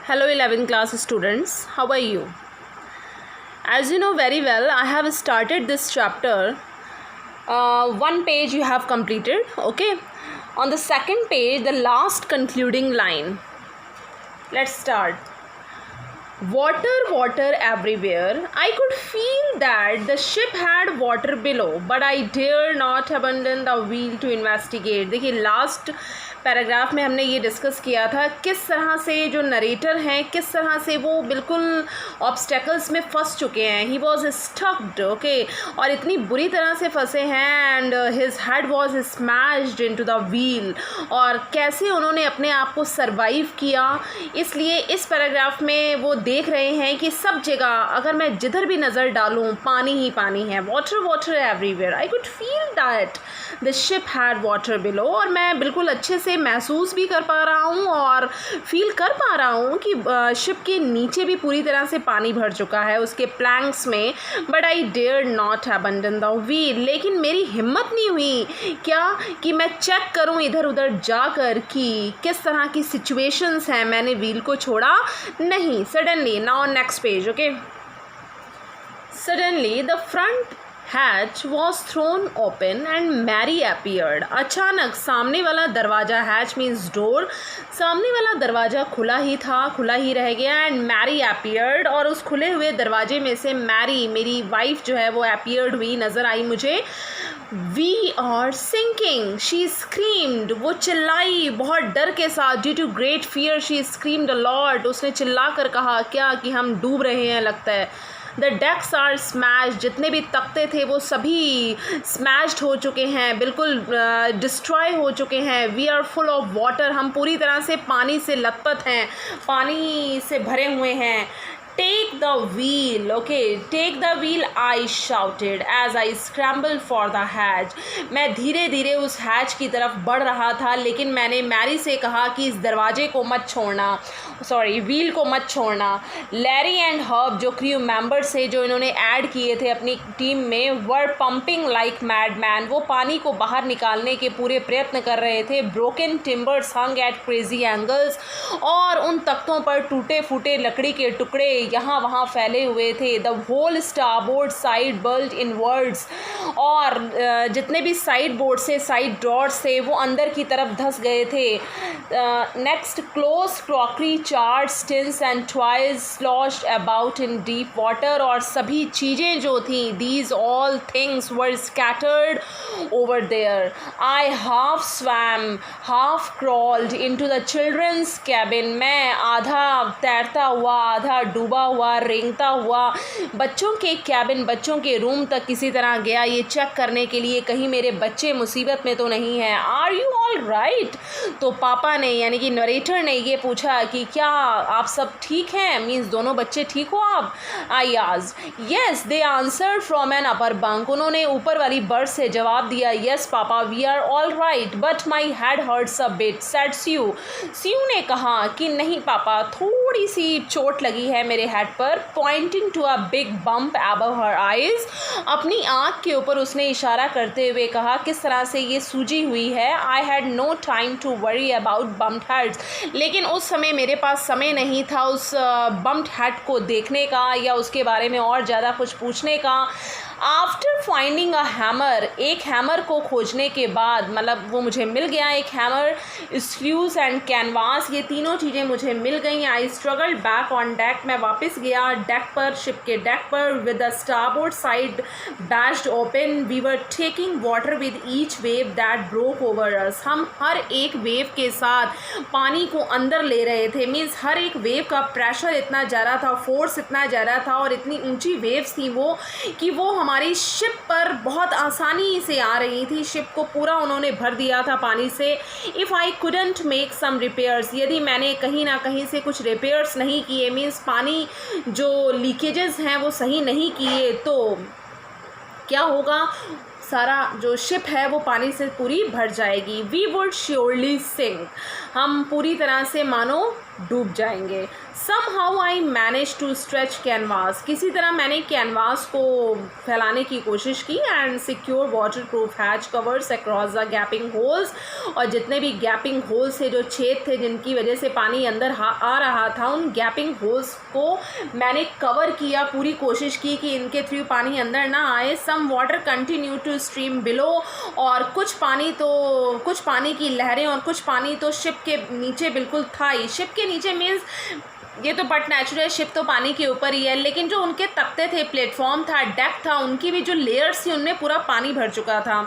Hello 11th class students, how are you? As you know very well, I have started this chapter. One page you have completed, okay? On the second page, the last concluding line. Let's start. Water, water everywhere. I could feel that the ship had water below, but I dare not abandon the wheel to investigate. देखिए last paragraph में हमने ये discuss किया था किस तरह से जो नरेटर हैं किस तरह से वो बिल्कुल ऑब्स्टेकल्स में फंस चुके हैं. ही वॉज स्टक्ड, ओके, और इतनी बुरी तरह से फंसे हैं and his head was smashed into the wheel. और कैसे उन्होंने अपने आप को सरवाइव किया, इसलिए इस पैराग्राफ में वो देख रहे हैं कि सब जगह अगर मैं जिधर भी नज़र डालूं पानी ही पानी है. Water water everywhere. I could feel that the ship had water below. और मैं बिल्कुल अच्छे से महसूस भी कर पा रहा हूँ और फील कर पा रहा हूँ कि शिप के नीचे भी पूरी तरह से पानी भर चुका है उसके प्लैंक्स में. But I dare not abandon the wheel. लेकिन मेरी हिम्मत नहीं हुई क्या कि मैं चेक करूँ इधर उधर जाकर कि किस तरह की सिचुएशंस हैं. मैंने व्हील को छोड़ा नहीं. Suddenly, now next page, okay. Suddenly the front hatch was thrown open and Mary appeared. अचानक सामने वाला दरवाज़ा, हैच मीन्स डोर, सामने वाला दरवाज़ा खुला ही था, खुला ही रह गया. एंड मैरी अपीयर्ड, और उस खुले हुए दरवाजे में से मैरी, मेरी वाइफ जो है वो अपीयर्ड हुई, नज़र आई मुझे. We are sinking, she screamed. वो चिल्लाई बहुत डर के साथ. Due to great fear she screamed a lot. उसने चिल्ला कर कहा क्या कि हम डूब रहे हैं लगता है. The decks are smashed. जितने भी तख्ते थे वो सभी स्मैश्ड हो चुके हैं, बिल्कुल डिस्ट्रॉय हो चुके हैं. We are full of water. हम पूरी तरह से पानी से लथपथ हैं, पानी से भरे हुए हैं. Take the wheel, okay, take the wheel, I shouted as I scrambled for the hatch. मैं धीरे धीरे उस हैच की तरफ बढ़ रहा था, लेकिन मैंने मैरी से कहा कि इस दरवाजे को मत छोड़ना, सॉरी व्हील को मत छोड़ना. लैरी एंड हर्ब, जो क्रू मेंबर्स थे जो इन्होंने ऐड किए थे अपनी टीम में, वर पंपिंग लाइक मैडमैन. वो पानी को बाहर निकालने के पूरे प्रयत्न कर रहे थे. ब्रोकन टिम्बर्स हंग एट क्रेजी एंगल्स. और उन तख्तों पर टूटे फूटे लकड़ी के टुकड़े यहाँ वहाँ फैले हुए थे. The whole starboard side bulged inwards. और जितने भी साइड बोर्ड से साइड ड्रॉर्स थे वो अंदर की तरफ धंस गए थे. Next, clothes crockery, charts, tins and toys sloshed about in deep water. और सभी चीज़ें जो थी, these all things were scattered over there. I half swam half crawled into the children's cabin. मैं आधा तैरता हुआ आधा डूबा हुआ रेंगता हुआ बच्चों के कैबिन, बच्चों के रूम तक किसी तरह गया ये चेक करने के लिए कहीं मेरे बच्चे मुसीबत में तो नहीं हैं. Are you all right? तो पापा ने यानी कि नरेटर ने ये पूछा कि क्या आप सब ठीक हैं, मीन्स दोनों बच्चे ठीक हो आप. I asked. Yes they answered from an upper bunk. उन्होंने ऊपर वाली बर्थ से जवाब दिया. Yes papa we are all right but my head hurts a bit, said Sue. Sue ने कहा कि नहीं पापा, थोड़ी सी चोट लगी है मेरे हेड पर. Pointing to a big bump above her eyes. अपनी आँख के ऊपर उसने इशारा करते हुए कहा किस तरह से ये सूजी हुई है. I had no time to worry about bumped heads. लेकिन उस समय मेरे पास समय नहीं था उस बम्प्ड हेड को देखने का या उसके बारे में और ज़्यादा कुछ पूछने का. आफ्टर फाइंडिंग अ हैमर, एक हैमर को खोजने के बाद, मतलब वो मुझे मिल गया, एक हैमर, स्क्रूज एंड कैनवास, ये तीनों चीज़ें मुझे मिल गई. I struggled back on deck. मैं वापस गया डेक पर, शिप के डेक पर. With the starboard side bashed open. We were taking water with each wave that broke over us. हम हर एक वेव के साथ पानी को अंदर ले रहे थे. मीन्स हर एक वेव का प्रेशर इतना ज़्यादा था, फोर्स इतना ज़्यादा था और इतनी ऊंची वेव्स थी वो कि वो हमारी शिप पर बहुत आसानी से आ रही थी. शिप को पूरा उन्होंने भर दिया था पानी से. If I couldn't make some repairs, यदि मैंने कहीं ना कहीं से कुछ रिपेयर्स नहीं किए, मीन्स पानी जो लीकेजेस हैं वो सही नहीं किए, तो क्या होगा, सारा जो शिप है वो पानी से पूरी भर जाएगी. We would surely sink. हम पूरी तरह से मानो डूब जाएंगे। Somehow I managed to stretch canvas, किसी तरह मैंने कैनवास को फैलाने की कोशिश की and secure waterproof hatch covers across the gapping holes, और जितने भी गैपिंग होल्स थे, जो छेद थे जिनकी वजह से पानी अंदर आ रहा था, उन गैपिंग होल्स को मैंने कवर किया, पूरी कोशिश की कि इनके थ्रू पानी अंदर ना आए। Some water continue to stream below, और कुछ पानी की लहरें और कुछ पानी तो शिप के नीचे बिल्कुल था ही। शिप के नीचे मीन्स ये तो बट नेचुरल, शिप तो पानी के ऊपर ही है, लेकिन जो उनके तख्ते थे, प्लेटफॉर्म था, डेक था, उनकी भी जो लेयर्स थी उनमें पूरा पानी भर चुका था।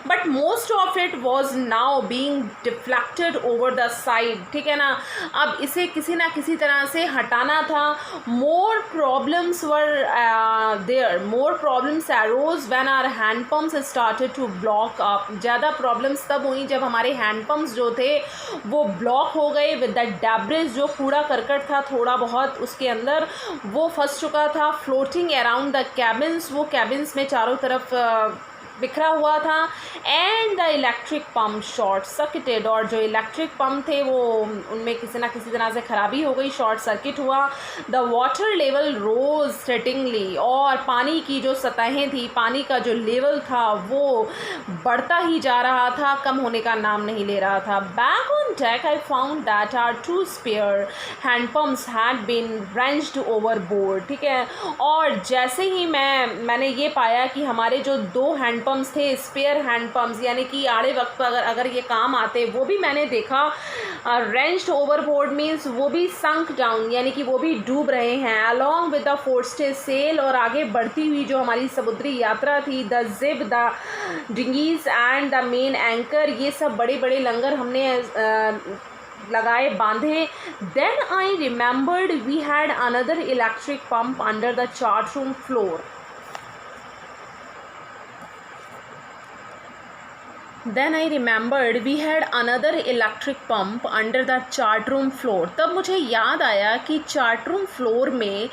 But most of it was now being deflected over the side, ठीक है ना। अब इसे किसी ना किसी तरह से हटाना था। More problems were there, more problems arose when our hand pumps started to block up. ज़्यादा प्रॉब्लम्स तब हुई जब हमारे हैंड पम्प्स जो थे वो ब्लॉक हो गए विद द डेब्रिज, जो कूड़ा करकट था थोड़ा बहुत उसके अंदर वो फंस चुका था। फ्लोटिंग अराउंड द कैबिन्स, वो कैबिन्स में चारों तरफ बिखरा हुआ था। And the electric pump short circuited, और जो इलेक्ट्रिक पम्प थे वो उनमें किसी ना किसी तरह से ख़राबी हो गई, शॉर्ट सर्किट हुआ। द वाटर लेवल रोज स्टेटिंगली, और पानी की जो सतहें थी, पानी का जो लेवल था वो बढ़ता ही जा रहा था, कम होने का नाम नहीं ले रहा था। Back on deck I found that our 2 spare hand pumps had been wrenched overboard, ठीक है। और जैसे ही मैंने ये पाया कि हमारे जो 2 हैंड पम्प्स थे, स्पेयर हैंड पम्प्स, यानी कि आड़े वक्त पर अगर ये काम आते, वो भी मैंने देखा। रेंच्ड ओवरबोर्ड मीन्स वो भी संक डाउन, यानी कि वो भी डूब रहे हैं। अलॉन्ग विद द फोर्स्टेड सेल, और आगे बढ़ती हुई जो हमारी समुद्री यात्रा थी, the jib, the dinghies and the main anchor, ये सब बड़े बड़े लंगर हमने लगाए, बांधे। Then I remembered we had another electric pump under the chart room floor. Then I remembered we had another electric pump under the chart room floor. तब मुझे याद आया कि चार्ट रूम फ्लोर में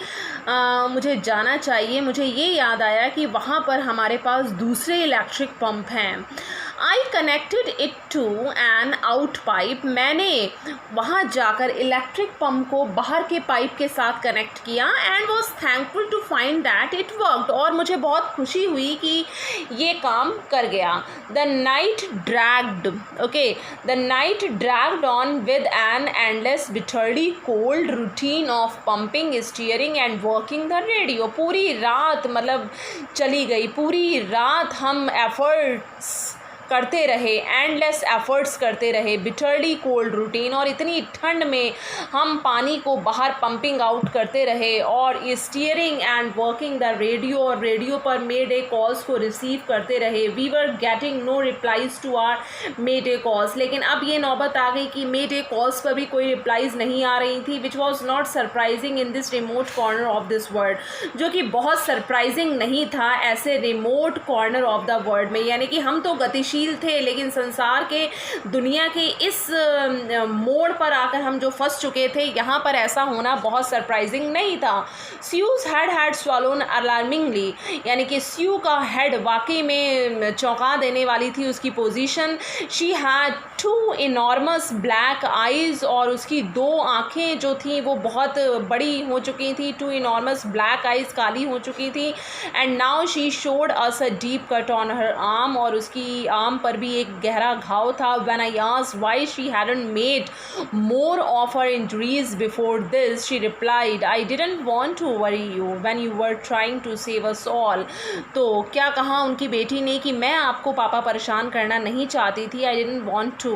मुझे जाना चाहिए। मुझे ये याद आया कि वहाँ पर हमारे पास दूसरे इलेक्ट्रिक पंप हैं। I connected it to an out pipe, मैंने वहाँ जाकर इलेक्ट्रिक पंप को बाहर के पाइप के साथ कनेक्ट किया। And was thankful to find that it worked, और मुझे बहुत खुशी हुई कि ये काम कर गया। The night dragged, okay, the night dragged on with an endless bitterly cold routine of pumping, steering and working the radio. पूरी रात मतलब चली गई, पूरी रात हम एफर्ट्स करते रहे, एंडलेस एफर्ट्स करते रहे, बिटरली कोल्ड रूटीन, और इतनी ठंड में हम पानी को बाहर पंपिंग आउट करते रहे, और steering and working the radio, और रेडियो पर मे डे कॉल्स को रिसीव करते रहे। We were getting no replies to our mayday calls, लेकिन अब ये नौबत आ गई कि मे डे कॉल्स पर भी कोई रिप्लाइज नहीं आ रही थी, which was not surprising in this remote corner of this world, जो कि बहुत सरप्राइजिंग नहीं था ऐसे remote corner of the world में। यानी कि हम तो गतिशील थे, लेकिन संसार के, दुनिया के इस मोड़ पर आकर हम जो फंस चुके थे, यहाँ पर ऐसा होना बहुत सरप्राइजिंग नहीं था। स्यूज हैड स्वॉलोन अलार्मिंगली, यानी कि स्यू का हेड वाकई में चौंका देने वाली थी उसकी position. She had 2 enormous black eyes, और उसकी 2 आँखें जो थी वो बहुत बड़ी हो चुकी थी। 2 इनॉर्मस ब्लैक आइज, काली हो चुकी थी। And now she showed us a deep cut on her arm, और उसकी आर्म पर भी एक गहरा घाव था। When I asked why she hadn't made more of her injuries before this, she replied, I didn't want to worry you when you were trying to save us all. तो क्या कहा उनकी बेटी ने कि मैं आपको पापा परेशान करना नहीं चाहती थी। I didn't want to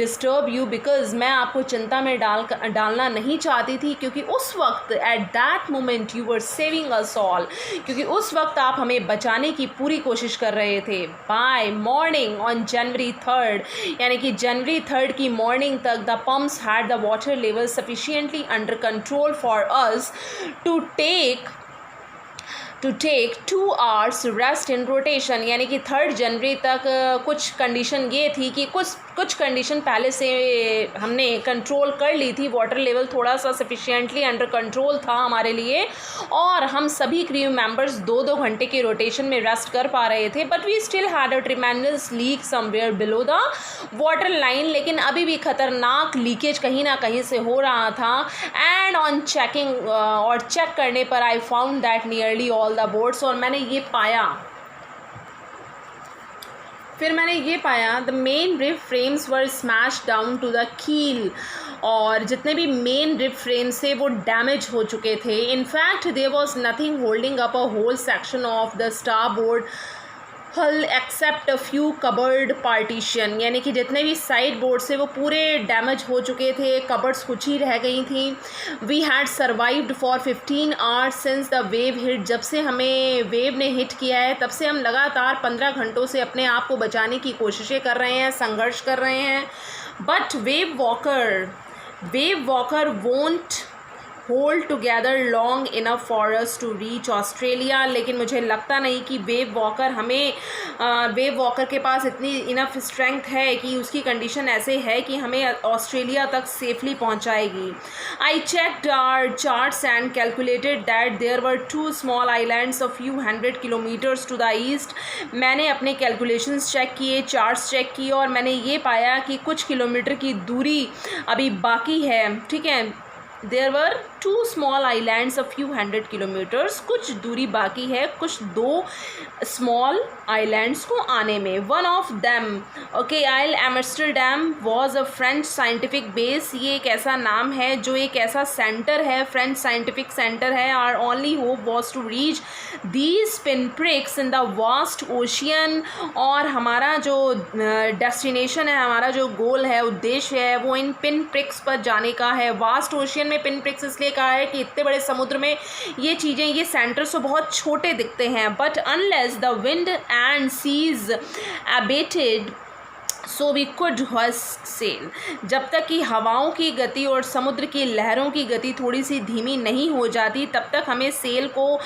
disturb you because मैं आपको चिंता में डालना नहीं चाहती थी, क्योंकि उस वक्त at that moment you were saving us all, क्योंकि उस वक्त आप हमें बचाने की पूरी कोशिश कर रहे थे। By morning on January 3rd, यानी कि जनवरी 3rd की मॉर्निंग तक the pumps had the water level sufficiently under control for us to take 2 hours rest in rotation, यानी कि 3rd जनवरी तक कुछ कंडीशन ये थी कि कुछ कुछ कंडीशन पहले से हमने कंट्रोल कर ली थी, वाटर लेवल थोड़ा सा सफिशिएंटली अंडर कंट्रोल था हमारे लिए, और हम सभी क्रू मेंबर्स 2-2 घंटे के रोटेशन में रेस्ट कर पा रहे थे। But we still had a tremendous leak somewhere below the water line, लेकिन अभी भी खतरनाक लीकेज कहीं ना कहीं से हो रहा था। एंड ऑन चेकिंग और चेक करने पर I found that nearly all the boats, और मैंने ये पाया the main rib frames were smash down to the keel, और जितने भी मेन रिब फ्रेम्स थे वो डैमेज हो चुके थे। In fact there was nothing holding up a whole section of the starboard hull except a few cupboard partition, यानी कि जितने भी साइड बोर्ड से वो पूरे डैमेज हो चुके थे, कबर्ड्स कुछ ही रह गई थी। We had survived for 15 hours since the wave hit, जब से हमें वेव ने हिट किया है तब से हम लगातार 15 घंटों से अपने आप को बचाने की कोशिशें कर रहे हैं, संघर्ष कर रहे हैं। But Wavewalker won't hold together long enough for us to reach Australia, लेकिन मुझे लगता नहीं कि वेव वॉकर के पास इतनी इनफ स्ट्रेंथ है कि उसकी कंडीशन ऐसे है कि हमें ऑस्ट्रेलिया तक सेफली पहुंचाएगी। I checked our charts and calculated that there were 2 small islands a few 100 kilometres to the east. मैंने अपने कैलकुलेशंस चेक किए, चार्ट्स चेक किए, और मैंने ये पाया कि कुछ किलोमीटर की दूरी अभी बाकी है। ठीक है, there were 2 small islands a few 100 kilometres, कुछ दूरी बाकी है, कुछ 2 स्मॉल आइलैंड्स को आने में। One of them okay Ile Amsterdam was a French scientific base, ये एक ऐसा नाम है जो एक ऐसा सेंटर है, फ्रेंच साइंटिफिक सेंटर है। Our only hope was to reach these pinpricks in the vast ocean, और हमारा जो डेस्टिनेशन है, हमारा जो गोल है, उद्देश्य है, वो इन पिन प्रिक्स पर जाने का है। वास्ट ओशियन में पिन प्रिक्स इसलिए कहा है कि इतने बड़े समुद्र में ये चीज़ें, ये सेंटर्स तो बहुत छोटे दिखते हैं। But unless the wind and seas abated so we could sail, जब तक कि हवाओं की गति और समुद्र की लहरों की गति थोड़ी सी धीमी नहीं हो जाती, तब तक हमें सेल को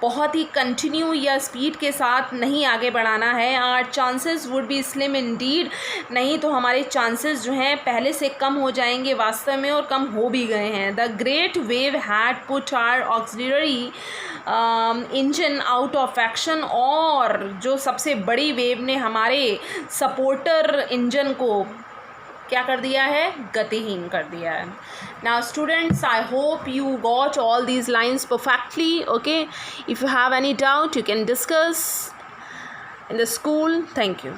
बहुत ही कंटिन्यू या स्पीड के साथ नहीं आगे बढ़ाना है। Our chances would be slim indeed, नहीं तो हमारे चांसेस जो हैं पहले से कम हो जाएंगे वास्तव में, और कम हो भी गए हैं। The great wave had put our auxiliary engine out of action, और जो सबसे बड़ी वेव ने हमारे सपोर्टर इंजन को क्या कर दिया है, गतिहीन कर दिया है। Now students, I hope you got all these lines perfectly. Okay, if you have any doubt you can discuss in the school. Thank you.